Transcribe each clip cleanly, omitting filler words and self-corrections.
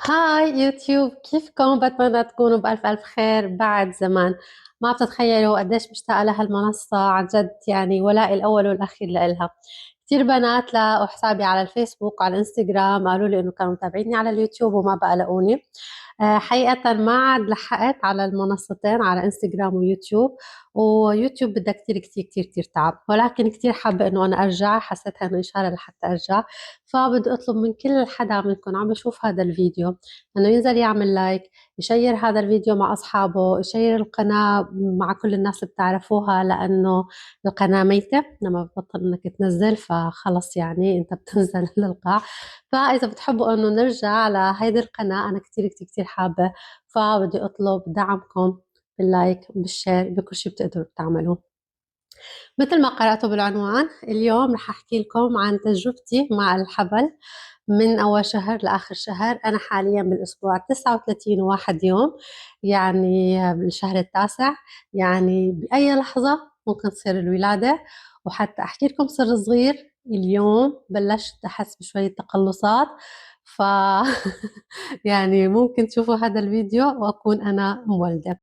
هاي يوتيوب، كيفكم؟ بتمنى تكونوا بألف ألف خير. بعد زمان ما بتتخيلوا قديش مشتاقة لهالمنصة عن جد، يعني ولائي الأول والأخير لإلها. كتير بنات لقوا حسابي على الفيسبوك وعلى الانستغرام قالوا لي إنه كانوا متابعيني على اليوتيوب وما بقى لقوني. حقيقة ما عاد لحقت على المنصتين، على انستغرام ويوتيوب. ويوتيوب بدها كتير كتير كتير كتير تعب، ولكن كتير حابة إنه أنا أرجع، حسيتها إنه إشارة لحتى أرجع. فبدي أطلب من كل حدا منكم عم بشوف هذا الفيديو إنه ينزل يعمل لايك، يشير هذا الفيديو مع أصحابه، يشير القناة مع كل الناس اللي بتعرفوها، لأنه القناة ميتة لما بتبطل إنك تنزل، فخلص يعني أنت بتنزل للقاع. فإذا بتحبوا إنه نرجع على هيدي القناة، أنا كتير كتير كتير حابة، فبدي أطلب دعمكم باللايك بالشير بكل شي بتقدروا تعملوه. مثل ما قرأتوا بالعنوان، اليوم رح أحكي لكم عن تجربتي مع الحبل من أول شهر لآخر شهر. أنا حاليا بالأسبوع 39 يوم، يعني بالشهر التاسع، يعني بأي لحظة ممكن تصير الولادة. وحتى أحكي لكم سر صغير، اليوم بلشت أحس بشوية تقلصات. ف يعني ممكن تشوفوا هذا الفيديو وأكون أنا مولدة.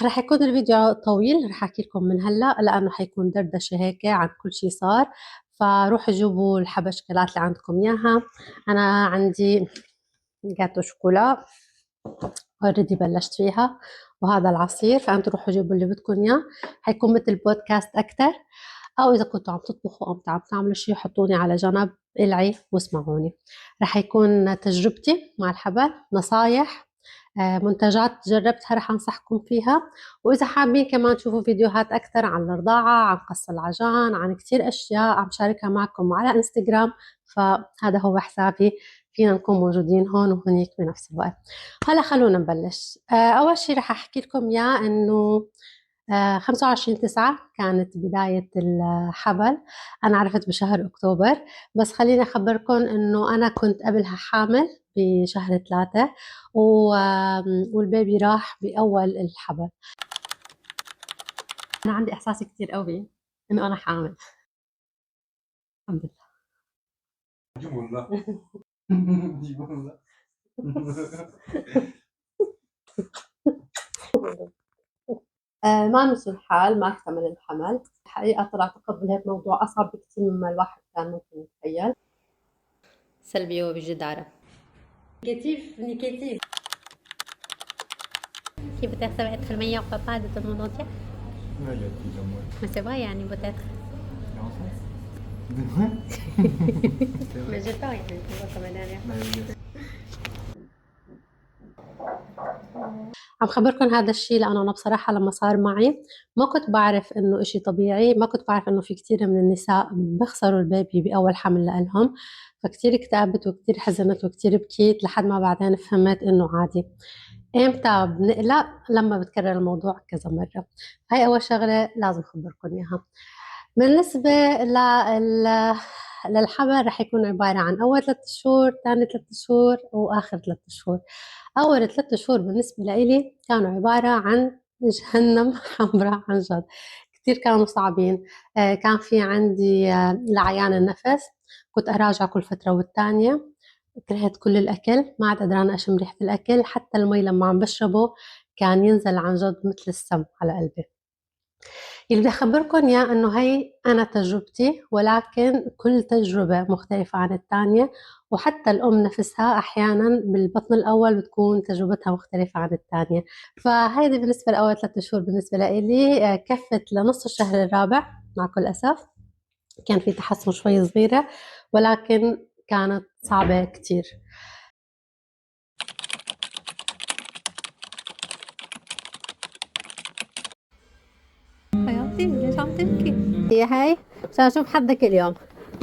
رح يكون الفيديو طويل، رح أحكي لكم من هلأ لأنه حيكون دردشة هيك عن كل شي صار. فروحوا جيبوا الحبشكلات اللي عندكم إياها. أنا عندي جاتو شوكولا اوريدي بلشت فيها، وهذا العصير، فأنتوا روحوا جيبوا اللي بدكم إياه. حيكون مثل بودكاست أكتر، أو إذا كنتوا عم تطبخوا أو عم تعملوا شي حطوني على جنب العي واسمعوني. رح يكون تجربتي مع الحبل، نصايح، منتجات جربتها رح أنصحكم فيها. وإذا حابين كمان تشوفوا فيديوهات أكثر عن الرضاعة، عن قص العجان، عن كتير أشياء عم شاركها معكم على انستغرام، فهذا هو حسابي، فينا نكون موجودين هون وهنيك بنفس الوقت. هلا خلونا نبلش. أول شي رح أحكي لكم إياه إنه 25/9 كانت بداية الحبل. أنا عرفت بشهر أكتوبر، بس خليني أخبركم إنه أنا كنت قبلها حامل بشهر 3، والبيبي راح بأول الحبل. أنا عندي إحساس كتير قوي إنه أنا حامل. الحمد لله. ما مشي الحال، ما اكتمل الحمل. الحقيقة طلع تقبل هيك موضوع أصعب بكتير مما الواحد كان ممكن يتخيل. سلبية وبجدارة. نيجاتيف نيجاتيف. Qui peut-être ça va être le meilleur papa de tout le monde entier? Ouais, il y a plus ou moins. Mais c'est vrai, يعني peut-être. C'est vrai. Mais j'ai peur, يعني tu vois comme la dernière. عم خبركم هذا الشيء لأنه أنا بصراحة لما صار معي ما كنت بعرف إنه إشي طبيعي، ما كنت بعرف إنه في كتير من النساء بخسروا البيبي بأول حمل لإلهم. فكتير اكتئبت وكتير حزنت وكتير بكيت لحد ما بعدين فهمت إنه عادي. إمتى بنقلق؟ لما بتكرر الموضوع كذا مرة. هاي أول شغلة لازم أخبركم إياها. بالنسبة للحمل رح يكون عبارة عن أول 3 شهور، تاني 3 شهور، وآخر 3 شهور. أول 3 شهور بالنسبة لإلي كانوا عبارة عن جهنم حمراء عن جد. كتير كانوا صعبين. كان في عندي لعيان النفس، كنت أراجع كل فترة والتانية. كرهت كل الأكل، ما عاد قدرانة أشم ريحة الأكل، حتى المي لما عم بشربه كان ينزل عن جد مثل السم على قلبي. اللي بدي أخبركم إياه إنه هي أنا تجربتي، ولكن كل تجربة مختلفة عن التانية. وحتى الأم نفسها أحيانا بالبطن الأول بتكون تجربتها مختلفة عن التانية. فهيدي بالنسبة لأول 3 شهور بالنسبة لإلي. كفت لنص الشهر الرابع مع كل أسف. كان في تحسن شوي صغيرة، ولكن كانت صعبة كتير. حياتي ليش عم تبكي؟ هي هاي عشان اشوف حدك اليوم.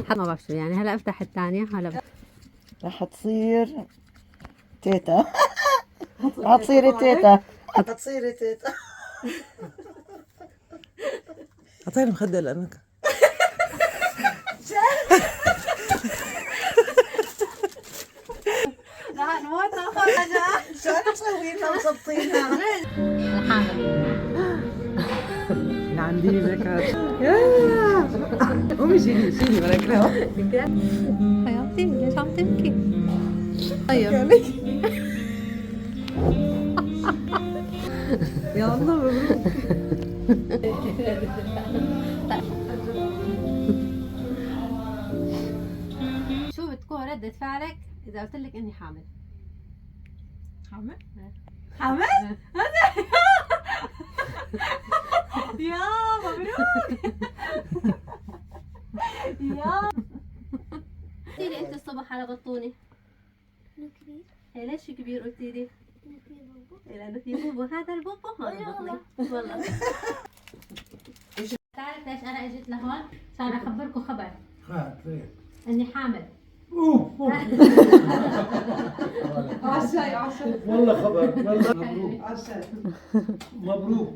حد ما بعرف شو يعني. هلا افتح الثانية. هلا رح تصير تيتا. رح تصيري تيتا. هتصيري تيتا. اعطيني مخدة لانك لا نموت ناخذ حاجة. شو نسوي لنا مظبطينها؟ الحامل. عندي ذكر. يا قومي شيلي ولا كده. حياتي ليش عم تبكي؟ طيب يا الله مبروك. شو بتكون ردة فعلك إذا قلت لك إني حامل؟ حامل؟ إيه. حامل؟ يا مبروك يا قلتي لي أنت الصبح على بطوني. إنه كبير. إيه ليش كبير قلتي لي؟ إنه في بابا. إيه لأنه في بوبو. هذا البوبو هذا بطني والله. تعرف ليش أنا إجيت لهون؟ عشان أخبركم خبر إني حامل. والله خبر والله مبروك مبروك.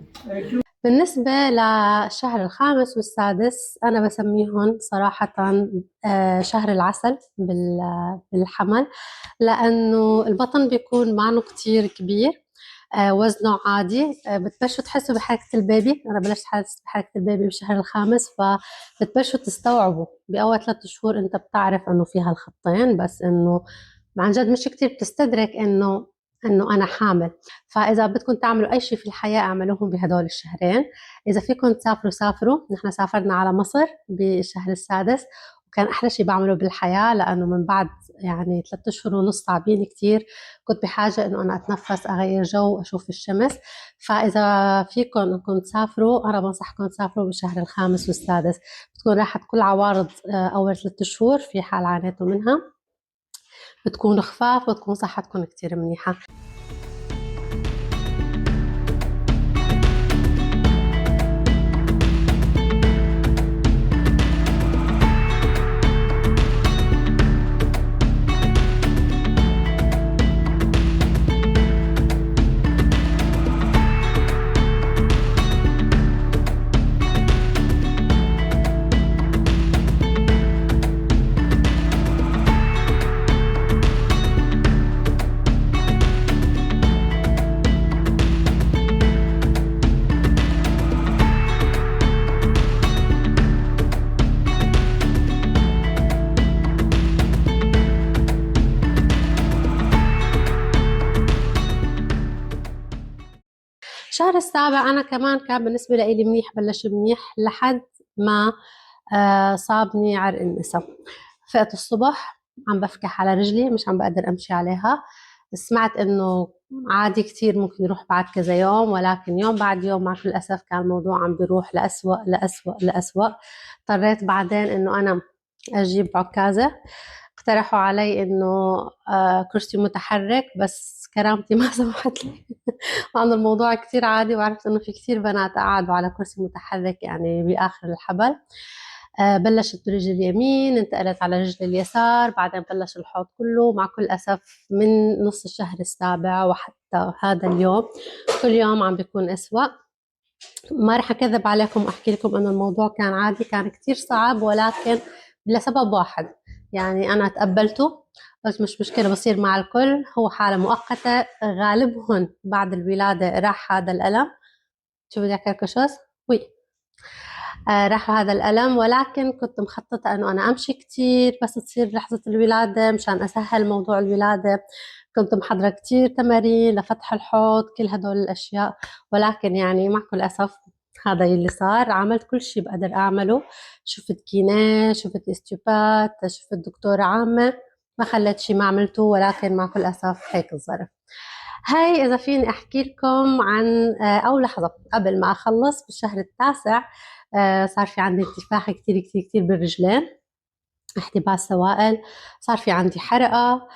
بالنسبة للشهر الخامس والسادس أنا بسميهم صراحة شهر العسل بالحمل، لأنه البطن بيكون معه كتير كبير، وزنه عادي، بتبلشوا تحسوا بحركة البيبي. أنا بلشت أحس بحركة البيبي بالشهر الخامس، فبتبلشوا تستوعبوا بأول 3 شهور أنت بتعرف إنه فيها الخطين، بس إنه عن جد مش كتير بتستدرك إنه أنا حامل. فإذا بدكم تعملوا أي شيء في الحياة اعملوهم بهدول الشهرين. إذا فيكم تسافروا سافروا. نحن سافرنا على مصر بالشهر السادس، وكان أحلى شيء بعمله بالحياة، لأنه من بعد يعني 3 أشهر ونص صعبين كتير، كنت بحاجة إنه أنا أتنفس، أغير جو، أشوف الشمس. فإذا فيكم إنكم تسافروا أنا بنصحكم تسافروا بالشهر الخامس والسادس، بتكون راحت كل عوارض أول 3 شهور في حال عانيتوا منها، بتكونوا خفاف وتكون صحتكم كتير منيحة. الشهر السابع أنا كمان كان بالنسبة لي منيح، بلش منيح لحد ما صابني عرق النسا. فقت الصبح عم بفكح على رجلي، مش عم بقدر أمشي عليها. سمعت إنه عادي كتير ممكن يروح بعد كذا يوم، ولكن يوم بعد يوم مع كل الأسف كان الموضوع عم بيروح لأسوأ لأسوأ لأسوأ. اضطريت بعدين إنه أنا أجيب عكازة. اقترحوا علي إنه كرسي متحرك، بس كرامتي ما سمحت لي. لأنه الموضوع كتير عادي، وعرفت إنه في كتير بنات قعدوا على كرسي متحرك يعني بآخر الحبل. بلشت برجل اليمين، انتقلت على رجل اليسار، بعدين بلش الحوض كله. مع كل أسف من نص الشهر السابع وحتى هذا اليوم كل يوم عم بيكون أسوأ. ما رح أكذب عليكم وأحكي لكم إنه الموضوع كان عادي، كان كتير صعب، ولكن لسبب واحد يعني أنا تقبلته. قلت مش مشكلة، بصير مع الكل، هو حالة مؤقتة، غالبهم بعد الولادة راح هذا الألم. شو بدي أكركشوس؟ وي. راح هذا الألم، ولكن كنت مخططة إنه أنا أمشي كتير بس تصير لحظة الولادة مشان أسهل موضوع الولادة. كنت محضرة كتير تمارين لفتح الحوض، كل هدول الأشياء، ولكن يعني مع كل أسف هذا اللي صار. عملت كل شيء بقدر أعمله، شفت كينيه، شفت استيوبات، شفت دكتورة عامة، ما خليت شيء ما عملته، ولكن مع كل أسف هيك الظرف. هاي إذا فيني أحكي لكم عن أو لحظة قبل ما أخلص. بالشهر التاسع صار في عندي انتفاخ كتير كتير كتير بالرجلين، احتباس سوائل، صار في عندي حرقة،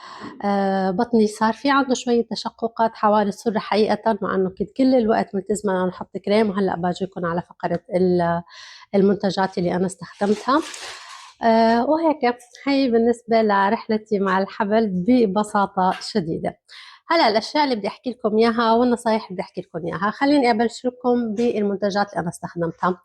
بطني صار في عنده شوية تشققات، حوادث سرة حقيقة، مع أنه كنت كل الوقت ملتزمة أنا نحط كريم. وهلأ باجيكم على فقرة المنتجات اللي أنا استخدمتها. وهيك هي بالنسبة لرحلتي مع الحبل ببساطة شديدة. هلا الأشياء اللي بدي أحكي لكم إياها والنصايح اللي بدي أحكي لكم إياها، خليني أبلش لكم بالمنتجات اللي أنا استخدمتها.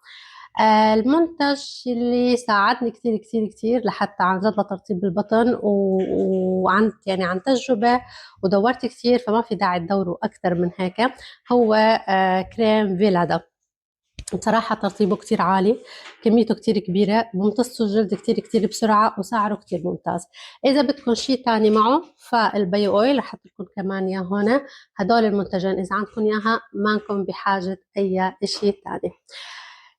المنتج اللي ساعدني كتير كتير كتير لحتى عن جد لترطيب البطن وعن يعني عن تجربة ودورت كتير، فما في داعي تدوروا أكتر من هيك، هو كريم فيلادا. بصراحة ترطيبه كتير عالي، كميته كتير كبيرة، بيمتصوا الجلد كتير بسرعة، وسعره كتير ممتاز. إذا بدكم شي تاني معه فالبيو أويل رح أحط لكم كمان إياه هون. هدول المنتجين إذا عندكم إياها ما انكم بحاجة أي شي تاني.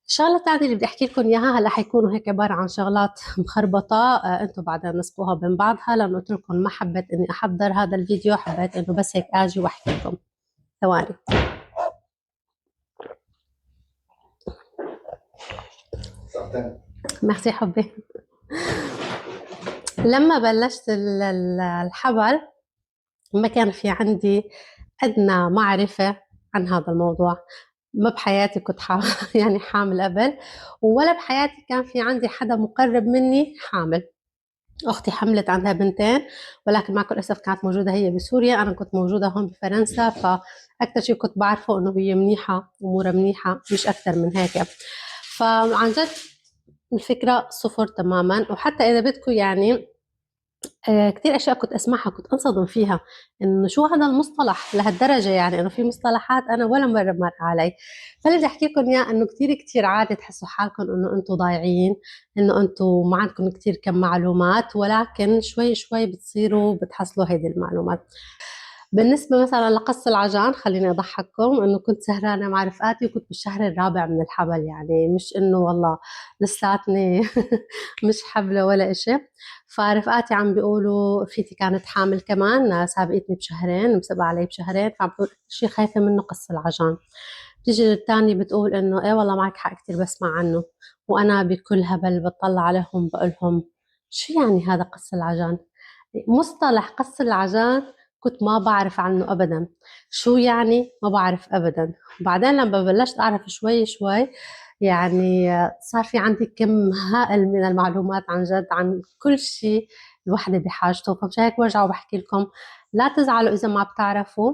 الشغلة التانية اللي بدي أحكي لكم إياها هلا حيكونوا هيك عبارة عن شغلات مخربطة، أنتم بعدين نسقوها بين بعضها، لأنه قلت لكم ما حبيت إني أحضر هذا الفيديو، حبيت إنه بس هيك أجي وأحكي لكم. ثواني. ميرسي حبي. لما بلشت الحبل ما كان في عندي أدنى معرفة عن هذا الموضوع، ما بحياتي كنت يعني حامل قبل، ولا بحياتي كان في عندي حدا مقرب مني حامل. أختي حملت عندها بنتين، ولكن مع كل أسف كانت موجودة هي بسوريا، أنا كنت موجودة هون بفرنسا، فأكتر شي كنت بعرفه إنه هي منيحة، أمورها منيحة، مش أكتر من هيك. فعن جد الفكرة صفر تماما. وحتى إذا بدكم يعني كتير أشياء كنت أسمعها كنت أنصدم فيها، إنه شو هذا المصطلح لهالدرجة، يعني إنه في مصطلحات أنا ولا مرة مر علي. فاللي بدي أحكي لكم إياه إنه كتير عادي تحسوا حالكم إنه أنتم ضايعين، إنه أنتم ما عندكم كتير كم معلومات، ولكن شوي بتصيروا بتحصلوا هيدي المعلومات. بالنسبة مثلا لقص العجان خليني أضحككم إنه كنت سهرانة مع رفقاتي وكنت بالشهر الرابع من الحبل، يعني مش إنه والله لساتني مش حبلة ولا إشي. فرفقاتي عم بيقولوا اختي كانت حامل كمان سابقتني بشهرين، مسبقة علي بشهرين، فعم بتقول شي خايفة منه قص العجان. بتيجي التانية بتقول إنه إيه والله معك حق كتير بسمع عنه، وأنا بكل هبل بطلع عليهم بقولهم شو يعني هذا قص العجان؟ مصطلح قص العجان كنت ما بعرف عنه أبدا، شو يعني ما بعرف أبدا. بعدين لما بلشت أعرف شوي يعني صار في عندي كم هائل من المعلومات عن جد عن كل شيء الوحدة بحاجته. فمشان هيك برجع وبحكي لكم لا تزعلوا إذا ما بتعرفوا،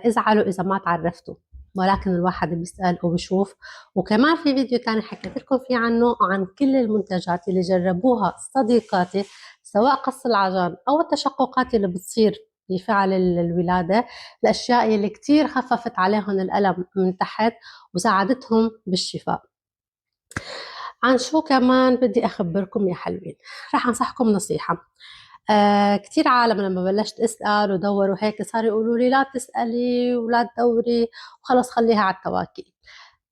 ازعلوا إذا ما تعرفتوا، ولكن الواحد بيسأل وبشوف. وكمان في فيديو تاني حكيت لكم فيه عنه عن كل المنتجات اللي جربوها صديقاتي، سواء قص العجان أو التشققات اللي بتصير في فعل الولادة، الأشياء اللي كتير خففت عليهم الألم من تحت وساعدتهم بالشفاء. عن شو كمان بدي أخبركم يا حلوين، رح أنصحكم نصيحة. كتير عالم لما بلشت أسأل ودور وهيك صار يقولوا لي لا تسألي ولا تدوري وخلص خليها على التواكل.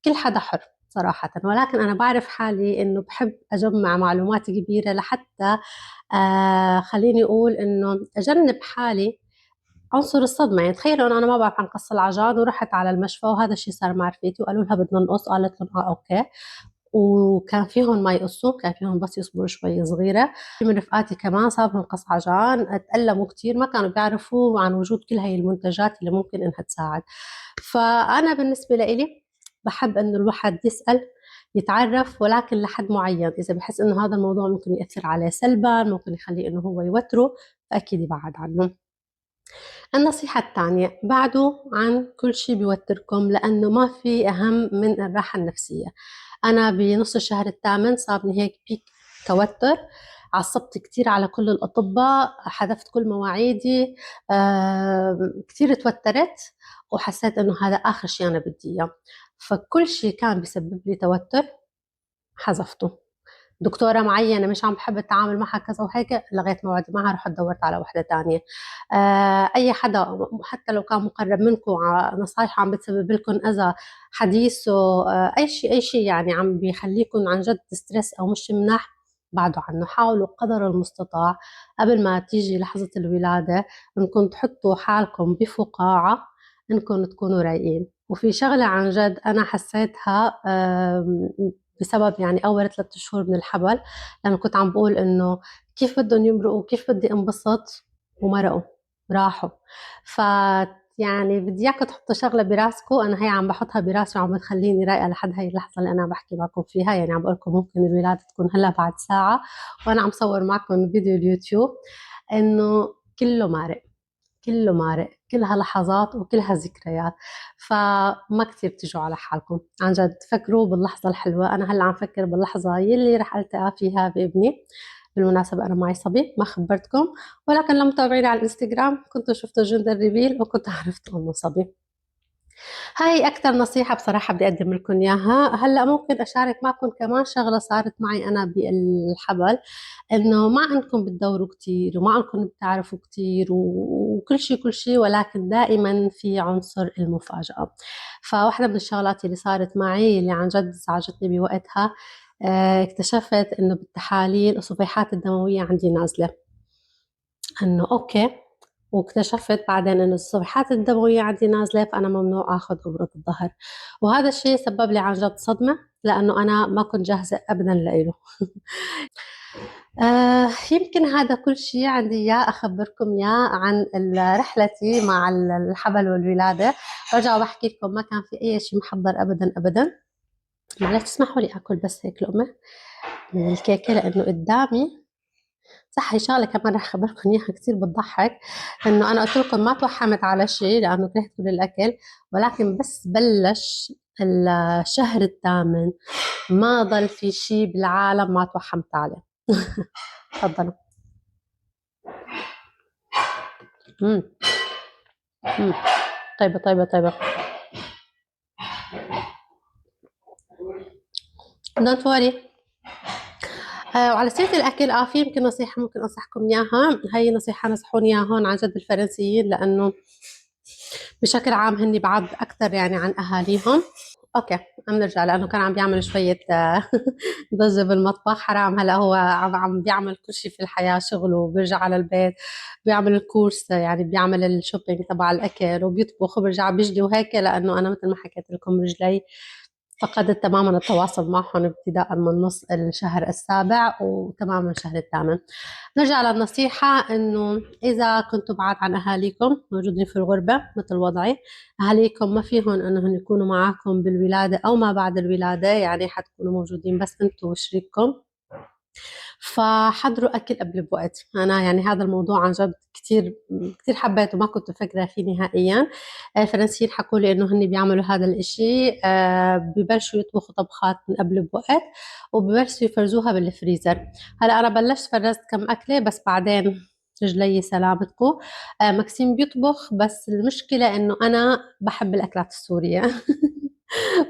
كل حدا حر صراحة، ولكن أنا بعرف حالي إنه بحب أجمع معلومات كبيرة لحتى خليني أقول إنه أجنب حالي عنصر الصدمة. يعني تخيلوا إنه أنا ما بعرف عن قص العجان ورحت على المشفى وهذا الشيء صار مع رفيقتي وقالوا لها بدنا نقص، قالت لهم أوكي، وكان فيهم ما يقصوا، كان فيهم بس يصبروا شوي صغيرة. في من رفقاتي كمان صابهم قص عجان تألموا كتير، ما كانوا بيعرفوا عن وجود كل هاي المنتجات اللي ممكن إنها تساعد. فأنا بالنسبة لإلي بحب إنه الواحد يسأل يتعرف، ولكن لحد معين. إذا بحس إنه هذا الموضوع ممكن يأثر عليه سلبا، ممكن يخليه إنه هو يوتره، فأكيد يبعد عنه. النصيحة الثانية بعدوا عن كل شيء بيوتركم، لأنه ما في أهم من الراحة النفسية. أنا بنص الشهر الثامن صابني هيك بيك توتر، عصبت كتير على كل الأطباء، حذفت كل مواعيدي، كتير توترت وحسيت إنه هذا آخر شيء أنا بدي إياه. فكل شيء كان بيسبب لي توتر حذفته. دكتورة معينة مش عم بحب التعامل معها كذا وهيك، لغيت موعدي معها، رحت دورت على وحدة تانية. أي حدا حتى لو كان مقرب منكم نصايح عم بتسبب لكم أذى، حديثه أي شيء يعني عم بيخليكم عن جد ستريس أو مش مناح، بعدوا عنه. حاولوا قدر المستطاع قبل ما تيجي لحظة الولادة إنكم تحطوا حالكم بفقاعة، إنكم تكونوا رايقين. وفي شغلة عن جد أنا حسيتها بسبب يعني أول 3 شهور من الحبل، لأنه كنت عم بقول إنه كيف بدهم يمرقوا، كيف بدي انبسط، ومرقوا راحوا. ف يعني بدي اياكم تحطوا شغله براسكم، انا هي عم بحطها براسي وعم بتخليني رايقه لحد هاي اللحظه اللي انا بحكي معكم فيها. يعني عم بقول لكم ممكن الولاده تكون هلا بعد ساعه وانا عم صور معكم فيديو اليوتيوب، انه كله مارق، كله مارق، كلها لحظات وكلها ذكريات. فما كتير تجوا على حالكم، عن جد فكروا باللحظة الحلوة. أنا هلأ عم فكر باللحظة يلي رح ألتقى فيها بابني. بالمناسبة أنا معي صبي ما خبرتكم، ولكن لو متابعيني على الانستغرام كنتوا شفتوا جندر ريفيل وكنتوا عرفتوا إنه صبي. هاي أكتر نصيحة بصراحة بدي أقدم لكم إياها. هلأ ممكن أشارك معكم كمان شغلة صارت معي أنا بالحبل، إنه ما عندكم بتدوروا كتير وما عندكم بتعرفوا كتير وكل شي كل شي، ولكن دائما في عنصر المفاجأة. فواحدة من الشغلات اللي صارت معي اللي عن جد زعجتني بوقتها، اكتشفت إنه بالتحاليل الصفيحات الدموية عندي نازلة. إنه أوكي، واكتشفت بعدين إنه الصفيحات الدموية عندي نازلة، فأنا ممنوع آخذ إبرة الظهر. وهذا الشيء سبب لي عن جد صدمة، لأنه أنا ما كنت جاهزة أبدا لإله. يمكن هذا كل شيء عندي إياه أخبركم إياه عن رحلتي مع الحبل والولادة. برجع بحكي لكم ما كان في أي شيء محضر أبدا أبدا. معلش تسمحوا لي أكل بس هيك لقمة من الكيكة لأنه قدامي. صح، هي شغلة كمان رح أخبركم إياها كتير بتضحك، إنه أنا قلت لكم ما توحمت على شيء لأنه كرهت كل الأكل، ولكن بس بلش الشهر الثامن ما ضل في شيء بالعالم ما توحمت عليه. تفضلوا. مم. مم. طيبة طيبة طيبة. دونت وري. وعلى سيرة الأكل، في يمكن نصيحة ممكن أنصحكم إياها. هي نصيحة نصحوني إياها هون عن جد الفرنسيين، لأنه بشكل عام هني بعض أكتر يعني عن أهاليهم. اوكي عم نرجع لانه كان عم بيعمل شويه ضجه بالمطبخ. حرام، هلا هو عم بيعمل كل شيء في الحياه، شغله وبيرجع على البيت بيعمل الكورس، يعني بيعمل الشوبينج تبع الاكل وبيطبخ وبيرجع بيجلي وهيك، لانه انا مثل ما حكيت لكم رجلي فقدت تماما التواصل معهم ابتداء من نص الشهر السابع وتماما الشهر الثامن. نرجع للنصيحة، إنه إذا كنتوا بعاد عن أهاليكم موجودين في الغربة مثل وضعي، أهاليكم ما فيهم إنهم يكونوا معاكم بالولادة أو ما بعد الولادة، يعني حتكونوا موجودين بس أنتوا وشريككم، فحضروا أكل قبل بوقت. أنا يعني هذا الموضوع عن جد كتير كتير حبيته، ما كنت فاكرة فيه نهائيا. الفرنسيين حكوا لي إنه هن بيعملوا هذا الإشي، ببلشوا يطبخوا طبخات من قبل بوقت وببلشوا يفرزوها بالفريزر. هلا أنا بلشت فرزت كم أكلة، بس بعدين رجلي سلامتكم. مكسيم بيطبخ، بس المشكلة إنه أنا بحب الأكلات السورية.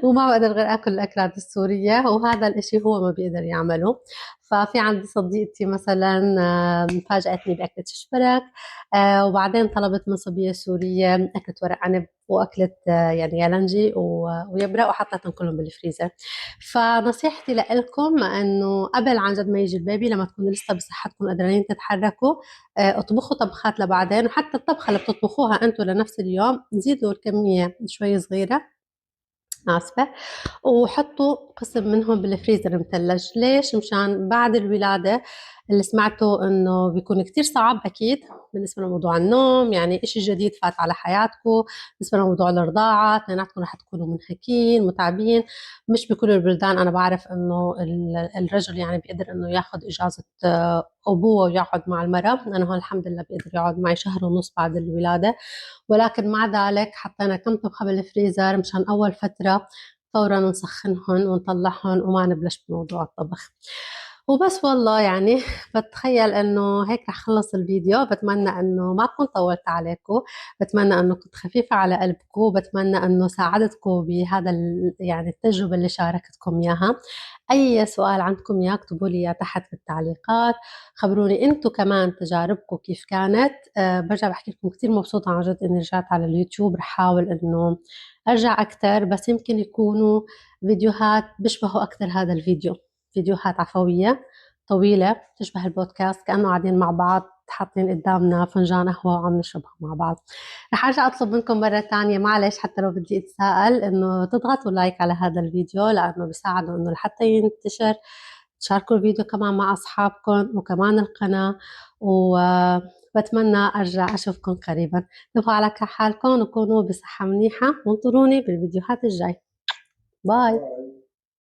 وما بقدر غير اكل الاكلات السوريه، وهذا الاشي هو ما بيقدر يعمله. ففي عندي صديقتي مثلا فاجأتني بأكلة ششبرك، وبعدين طلبت من صبية سورية أكلة ورق عنب وأكلة يعني يالنجي ويبرق، وحطيتهم كلهم بالفريزر. فنصيحتي لكم إنه قبل عن جد ما يجي البيبي، لما تكونوا لسه بصحتكم قادرين تتحركوا، اطبخوا طبخات لبعدين، وحتى الطبخة اللي بتطبخوها أنتوا لنفس اليوم زيدوا الكمية شوي صغيرة، آسفة، وحطوا قسم منهم بالفريزر مثلج. ليش؟ مشان بعد الولادة اللي سمعته انه بيكون كتير صعب اكيد بالنسبة لموضوع النوم، يعني اشي جديد فات على حياتكم. بالنسبة لموضوع الرضاعة اثنيناتكم رح تكونوا منهكين متعبين. مش بكل البلدان انا بعرف انه الرجل يعني بيقدر انه ياخد اجازة ابوه ويقعد مع المرأة. انا هون الحمد لله بيقدر يقعد معي شهر ونص بعد الولادة، ولكن مع ذلك حطينا كم طبخة بالفريزر مشان أول فترة فورا نسخنهم ونطلعهم وما نبلش بموضوع الطبخ. وبس والله يعني بتخيل انه هيك رح خلص الفيديو. بتمنى انه ما اكون طولت عليكم، بتمنى انه كنت خفيفة على قلبكم، بتمنى انه ساعدتكم بهذا يعني التجربة اللي شاركتكم اياها. اي سؤال عندكم اياه اكتبوا لي اياه تحت في التعليقات، خبروني انتم كمان تجاربكم كيف كانت. برجع بحكي لكم كتير مبسوطة عن جد اني رجعت على اليوتيوب. رح احاول انه ارجع اكتر، بس يمكن يكونوا فيديوهات بيشبهوا اكتر هذا الفيديو، فيديوهات عفوية طويلة تشبه البودكاست، كأنه قاعدين مع بعض حاطين قدامنا فنجان قهوة وعم نشربها مع بعض. رح أرجع أطلب منكم مرة تانية، معلش حتى لو بدي أتساءل، إنه تضغطوا لايك على هذا الفيديو لأنه بيساعدوا إنه لحتى ينتشر. تشاركوا الفيديو كمان مع أصحابكم وكمان القناة، وبتمنى أرجع أشوفكم قريبا. تبقوا على حالكم وكونوا بصحة منيحة، وانطروني بالفيديوهات الجاي. باي.